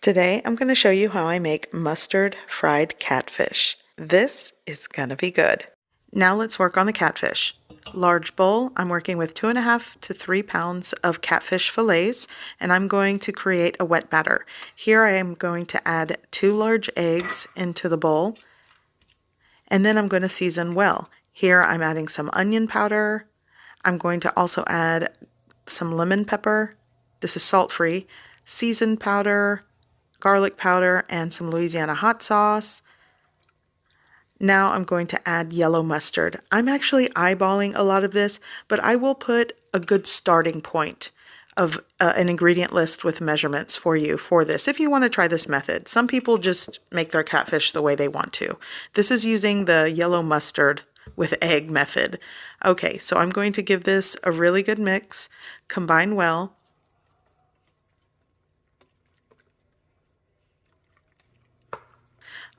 Today I'm going to show you how I make mustard fried catfish. This is going to be good. Now let's work on the catfish. Large bowl, I'm working with 2.5 to 3 pounds of catfish fillets, and I'm going to create a wet batter. Here I am going to add 2 large eggs into the bowl, and then I'm going to season well. Here I'm adding some onion powder. I'm going to also add some lemon pepper. This is salt-free, seasoned powder, garlic powder, and some Louisiana hot sauce. Now I'm going to add yellow mustard. I'm actually eyeballing a lot of this, but I will put a good starting point of an ingredient list with measurements for you for this if you want to try this method. Some people just make their catfish the way they want to. This is using the yellow mustard with egg method. Okay, so I'm going to give this a really good mix, combine well.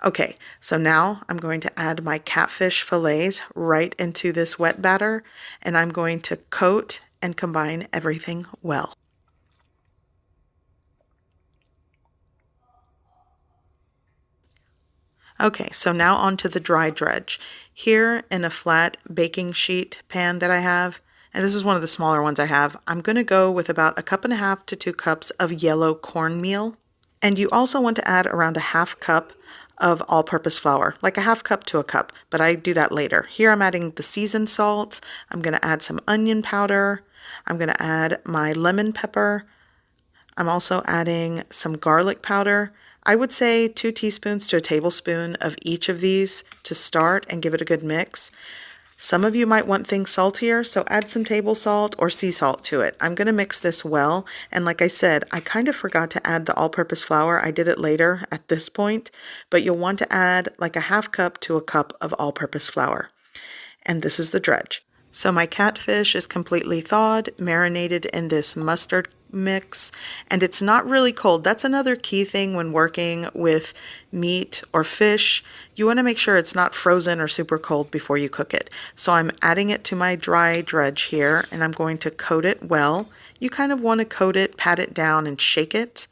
Okay, so now I'm going to add my catfish fillets right into this wet batter, and I'm going to coat and combine everything well. Okay, so now onto the dry dredge. Here in a flat baking sheet pan that I have, and this is one of the smaller ones I have, I'm going to go with about 1.5 cups to 2 cups of yellow cornmeal. And you also want to add around 1/2 cup of all-purpose flour, like 1/2 cup to a cup, but I do that later. Here I'm adding the seasoned salt. I'm going to add some onion powder. I'm going to add my lemon pepper. I'm also adding some garlic powder. I would say 2 teaspoons to a tablespoon of each of these to start and give it a good mix. Some of you might want things saltier, so add some table salt or sea salt to it. I'm going to mix this well, and like I said, I kind of forgot to add the all-purpose flour. I did it later at this point, but you'll want to add like 1/2 cup to a cup of all-purpose flour. And this is the dredge. So my catfish is completely thawed, marinated in this mustard mix, and it's not really cold. That's another key thing when working with meat or fish. You want to make sure it's not frozen or super cold before you cook it. So I'm adding it to my dry dredge here, and I'm going to coat it well. You kind of want to coat it, pat it down, and shake it.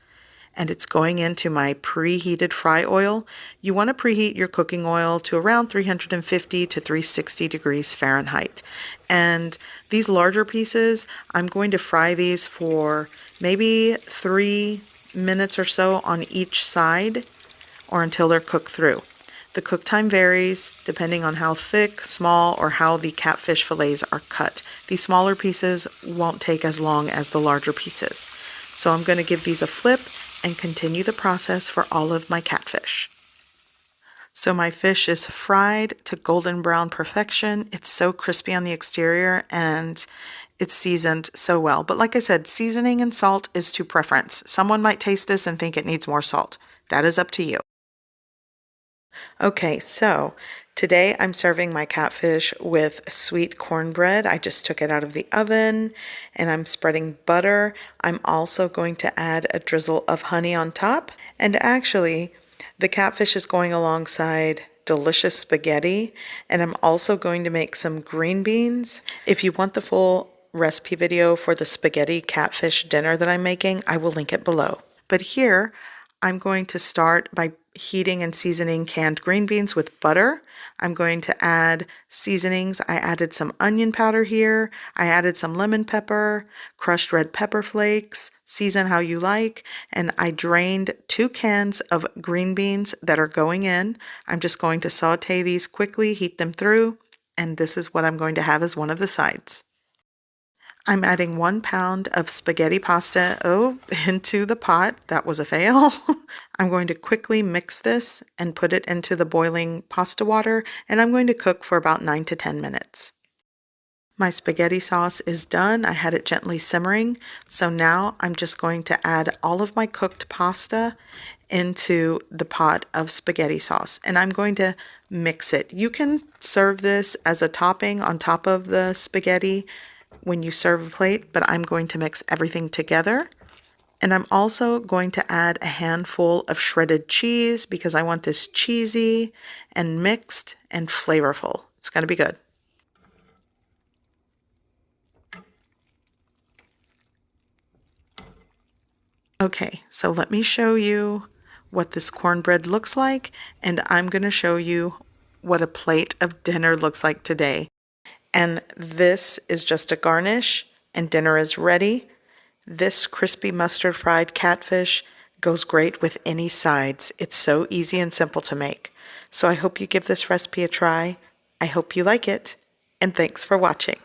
And it's going into my preheated fry oil. You want to preheat your cooking oil to around 350 to 360 degrees Fahrenheit. And these larger pieces, I'm going to fry these for maybe 3 minutes or so on each side, or until they're cooked through. The cook time varies depending on how thick, small, or how the catfish fillets are cut. These smaller pieces won't take as long as the larger pieces. So I'm going to give these a flip and continue the process for all of my catfish. So my fish is fried to golden brown perfection. It's so crispy on the exterior and it's seasoned so well. But like I said, seasoning and salt is to preference. Someone might taste this and think it needs more salt. That is up to you. Okay, so today I'm serving my catfish with sweet cornbread. I just took it out of the oven and I'm spreading butter. I'm also going to add a drizzle of honey on top. And actually, the catfish is going alongside delicious spaghetti, and I'm also going to make some green beans. If you want the full recipe video for the spaghetti catfish dinner that I'm making, I will link it below. But here, I'm going to start by heating and seasoning canned green beans with butter. I'm going to add seasonings. I added some onion powder here. I added some lemon pepper, crushed red pepper flakes, season how you like, and I drained 2 cans of green beans that are going in. I'm just going to saute these quickly, heat them through, and this is what I'm going to have as one of the sides. I'm adding 1 pound of spaghetti pasta into the pot. That was a fail. I'm going to quickly mix this and put it into the boiling pasta water, and I'm going to cook for about 9 to 10 minutes. My spaghetti sauce is done. I had it gently simmering, so now I'm just going to add all of my cooked pasta into the pot of spaghetti sauce, and I'm going to mix it. You can serve this as a topping on top of the spaghetti when you serve a plate, but I'm going to mix everything together. And I'm also going to add a handful of shredded cheese because I want this cheesy and mixed and flavorful. It's going to be good. Okay, so let me show you what this cornbread looks like, and I'm going to show you what a plate of dinner looks like today. And this is just a garnish, and dinner is ready. This crispy mustard fried catfish goes great with any sides. It's so easy and simple to make. So I hope you give this recipe a try. I hope you like it, and thanks for watching.